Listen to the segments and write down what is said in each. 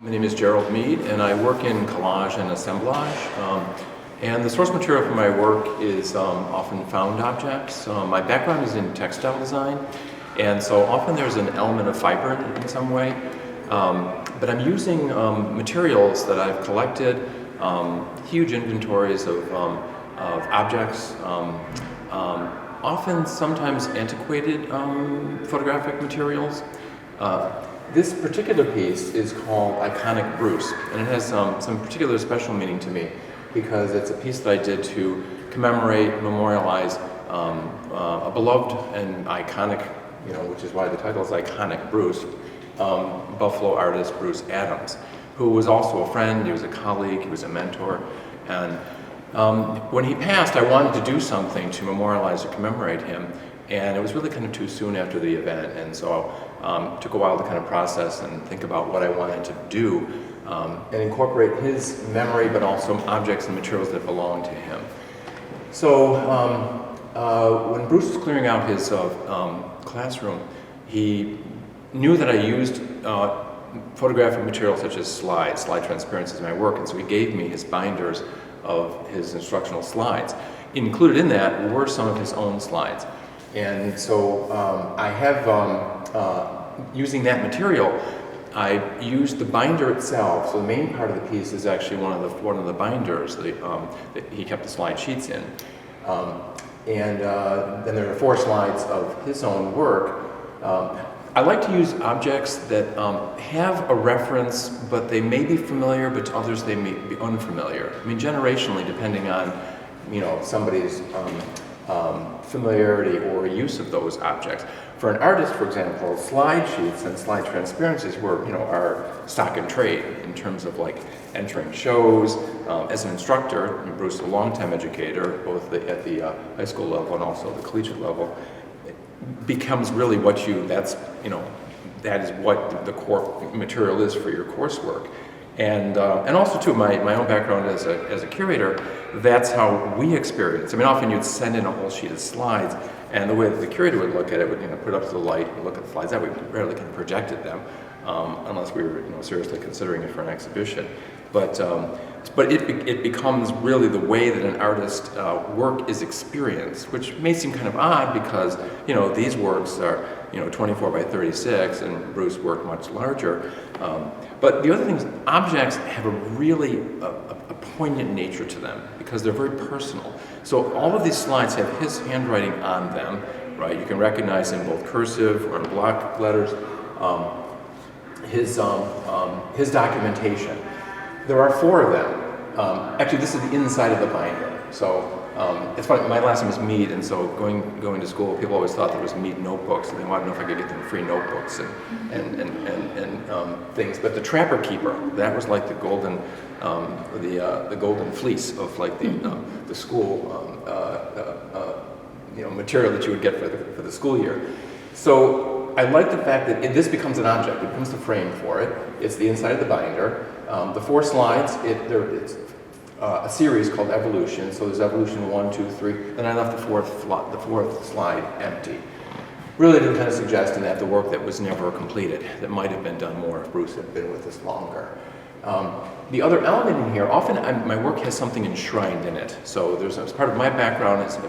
My name is Gerald Mead, and I work in collage and assemblage. And the source material for my work is often found objects. My background is in textile design, and so often there's an element of fiber in some way. But I'm using materials that I've collected, huge inventories of objects, often sometimes antiquated photographic materials. This particular piece is called Iconic Bruce, and it has some particular special meaning to me because it's a piece that I did to commemorate, memorialize a beloved and iconic, which is why the title is Iconic Bruce, Buffalo artist Bruce Adams, who was also a friend, he was a colleague, he was a mentor, and when he passed, I wanted to do something to memorialize or commemorate him, and it was really kind of too soon after the event, and so it took a while to kind of process and think about what I wanted to do and incorporate his memory, but also objects and materials that belong to him. So when Bruce was clearing out his classroom, he knew that I used photographic material such as slide transparencies in my work, and so he gave me his binders of his instructional slides. Included in that were some of his own slides. And so I have, using that material, I used the binder itself. So the main part of the piece is actually one of the binders that he kept the slide sheets in. Then there are 4 slides of his own work. I like to use objects that have a reference, but they may be familiar, but to others they may be unfamiliar. I mean, generationally, depending on somebody's familiarity or use of those objects. For an artist, for example, slide sheets and slide transparencies are stock in trade in terms of like entering shows. As an instructor, Bruce is a longtime educator, both at the high school level and also the collegiate level, becomes really that is what the core material is for your coursework. And also too, my own background as a curator, that's how we experience. I mean, often you'd send in a whole sheet of slides, and the way that the curator would look at it would put it up to the light and look at the slides. That we rarely kind of projected them, unless we were seriously considering it for an exhibition. But it becomes really the way that an artist's work is experienced, which may seem kind of odd because these works are 24 by 36, and Bruce worked much larger. But the other thing is, objects have a really a poignant nature to them because they're very personal. So all of these slides have his handwriting on them, right? You can recognize in both cursive or in block letters his documentation. There are 4 of them. Actually, this is the inside of the binder. So it's funny, my last name is Mead, and so going to school, people always thought there was Mead notebooks, and they wanted to know if I could get them free notebooks and things. But the Trapper Keeper, that was like the golden fleece of like the school material that you would get for the school year. So I like the fact that this becomes an object. It becomes the frame for it. It's the inside of the binder. The 4 slides, it's a series called Evolution. So there's Evolution 1, 2, 3. Then I left the fourth slide empty. Really to kind of suggesting that the work that was never completed, that might have been done more if Bruce had been with us longer. The other element in here, often my work has something enshrined in it. So as part of my background is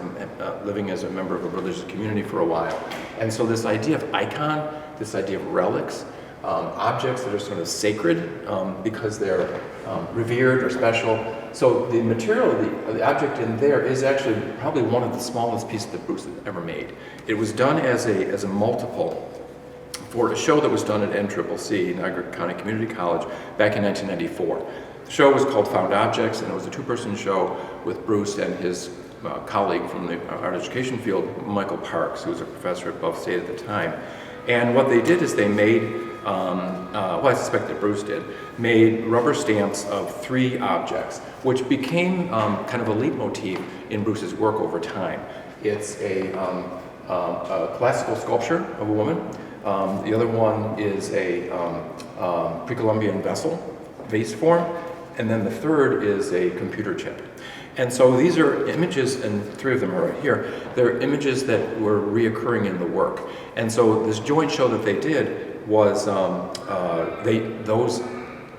living as a member of a religious community for a while. And so this idea of icon, this idea of relics, objects that are sort of sacred because they're revered or special. So the material, the object in there is actually probably one of the smallest pieces that Bruce had ever made. It was done as a multiple for a show that was done at NCCC, Niagara County Community College, back in 1994. The show was called Found Objects, and it was a 2-person show with Bruce and his colleague from the art education field, Michael Parks, who was a professor at Buff State at the time. And what they did is they made, I suspect that Bruce did, made rubber stamps of 3 objects, which became kind of a leitmotif in Bruce's work over time. It's a classical sculpture of a woman. The other one is a pre-Columbian vase form, and then the third is a computer chip. And so these are images, and 3 of them are right here. They're images that were reoccurring in the work. And so this joint show that they did was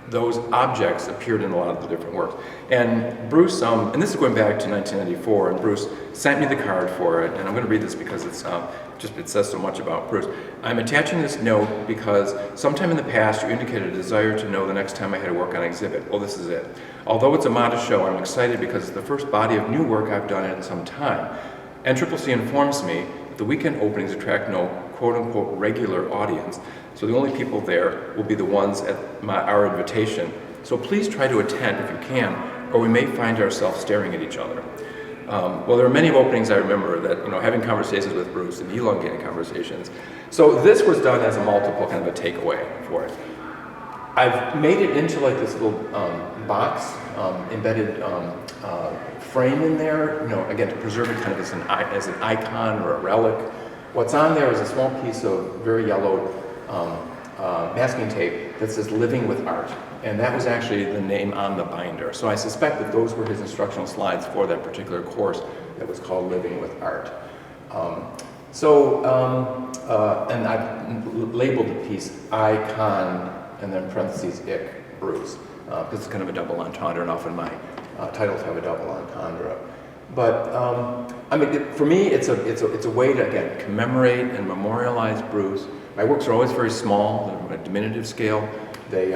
those objects appeared in a lot of the different works. And Bruce, and this is going back to 1994, and Bruce sent me the card for it, and I'm going to read this because it's it says so much about Bruce. I'm attaching this note because sometime in the past you indicated a desire to know the next time I had to work on an exhibit. Well, this is it. Although it's a modest show, I'm excited because it's the first body of new work I've done in some time. NCCC informs me that the weekend openings attract no quote-unquote regular audience, so the only people there will be the ones at our invitation. So please try to attend if you can, or we may find ourselves staring at each other. Well, there are many openings I remember that, having conversations with Bruce and elongated conversations. So this was done as a multiple kind of a takeaway for it. I've made it into like this little box, embedded frame in there, again, to preserve it kind of as an icon or a relic. What's on there is a small piece of very yellowed masking tape that says "Living with Art," and that was actually the name on the binder. So I suspect that those were his instructional slides for that particular course that was called "Living with Art." And I've labeled the piece "Icon" and then parentheses "Ick Bruce," because it's kind of a double entendre, and often my titles have a double entendre. But for me, it's a way to again commemorate and memorialize Bruce. My works are always very small, they're a diminutive scale. They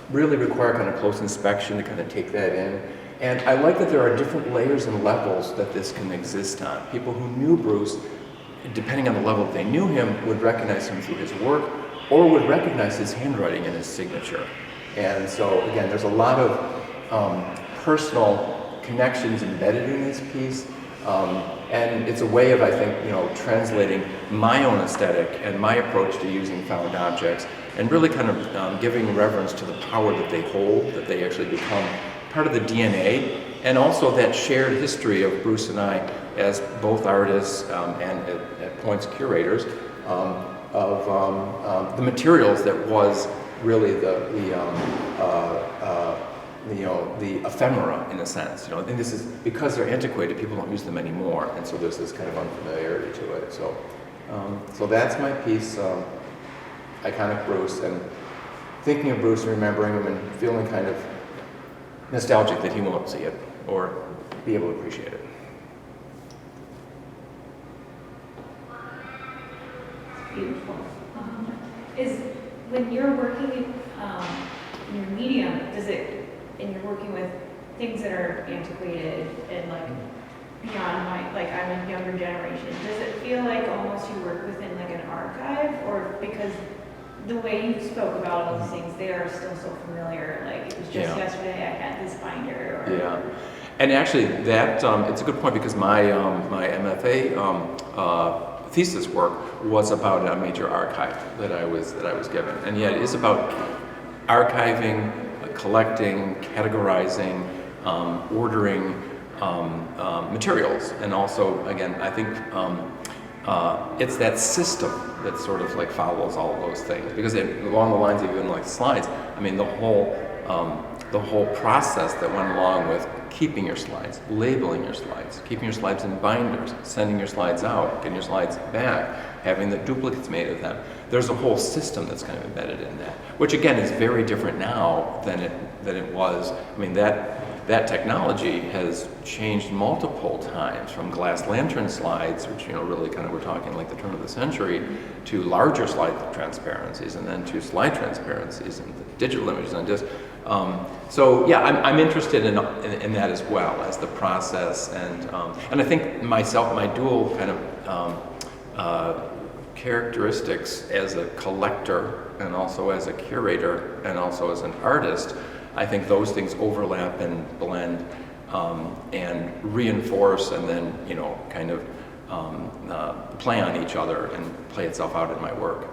really require kind of close inspection to kind of take that in. And I like that there are different layers and levels that this can exist on. People who knew Bruce, depending on the level that they knew him, would recognize him through his work or would recognize his handwriting and his signature. And so again, there's a lot of personal connections embedded in this piece. And it's a way of, I think, translating my own aesthetic and my approach to using found objects and really kind of giving reverence to the power that they hold, that they actually become part of the DNA, and also that shared history of Bruce and I as both artists and at points curators of the materials that was really the ephemera in a sense, and this is because they're antiquated, people don't use them anymore, and so there's this kind of unfamiliarity to it. So that's my piece, Iconic Bruce, and thinking of Bruce and remembering him and feeling kind of nostalgic that he won't see it or be able to appreciate it. It's beautiful. Is when you're working in your medium, and you're working with things that are antiquated and like beyond I'm a younger generation, does it feel like almost you work within like an archive, or because the way you spoke about all these things, they are still so familiar, like it was just yesterday I had this binder, or... Yeah, and actually that, it's a good point because my MFA thesis work was about a major archive that I was given, and it is about archiving, collecting, categorizing, ordering materials, and also, again, I think it's that system that sort of like follows all of those things, because along the lines of even like slides, I mean the whole process that went along with keeping your slides, labeling your slides, keeping your slides in binders, sending your slides out, getting your slides back, having the duplicates made of them. There's a whole system that's kind of embedded in that, which again is very different now than it was. I mean that technology has changed multiple times, from glass lantern slides, which really kind of we're talking like the turn of the century, to larger slide transparencies, and then to slide transparencies and digital images on disc. I'm interested in that as well as the process, and I think my dual kind of characteristics as a collector and also as a curator and also as an artist, I think those things overlap and blend and reinforce, and then kind of play on each other and play itself out in my work.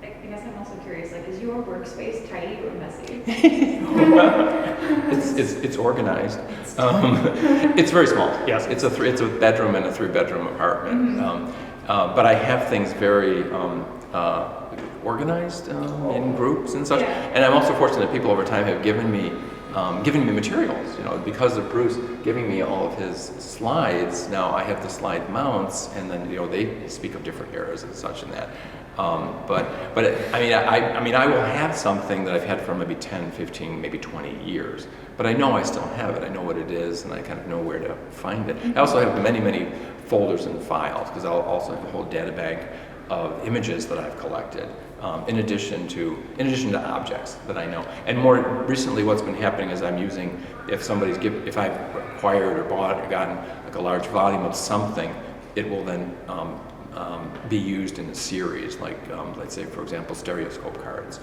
I guess I'm also curious, like, is your workspace tidy or messy? It's organized. It's very small. Yes, it's a bedroom and a 3-bedroom apartment. Mm-hmm. But I have things very organized in groups and such. Yeah. And I'm also fortunate that people over time have given me giving me materials, because of Bruce giving me all of his slides. Now I have the slide mounts, and then they speak of different eras and such and that. But I will have something that I've had for maybe 10, 15, maybe 20 years. But I know I still have it. I know what it is, and I kind of know where to find it. I also have many, many folders and files, because I'll also have a whole data bank of images that I've collected, in addition to objects that I know. And more recently, what's been happening is I'm using, if I've acquired or bought or gotten like a large volume of something, it will then be used in a series, like let's say, for example, stereoscope cards,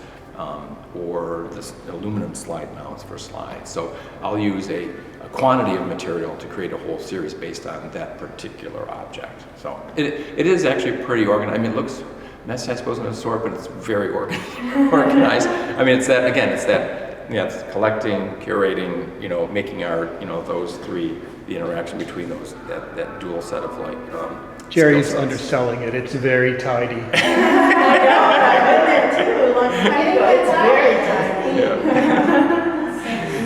or this aluminum slide mounts for slides. So I'll use a quantity of material to create a whole series based on that particular object. So it is actually pretty organized. I mean, it looks messy, I suppose, in a sort, but it's very organized. I mean, it's it's collecting, curating, making art, those three, the interaction between those, that dual set of Jerry's underselling it. It's very tidy. I know, I've been there too. It's very tidy. Yeah.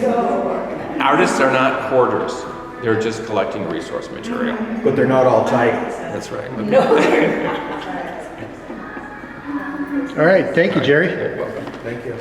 So organized. Artists are not hoarders. They're just collecting resource material. But they're not all tidy. That's right. No, they're not. All right. Thank you, Jerry. You're welcome. Thank you.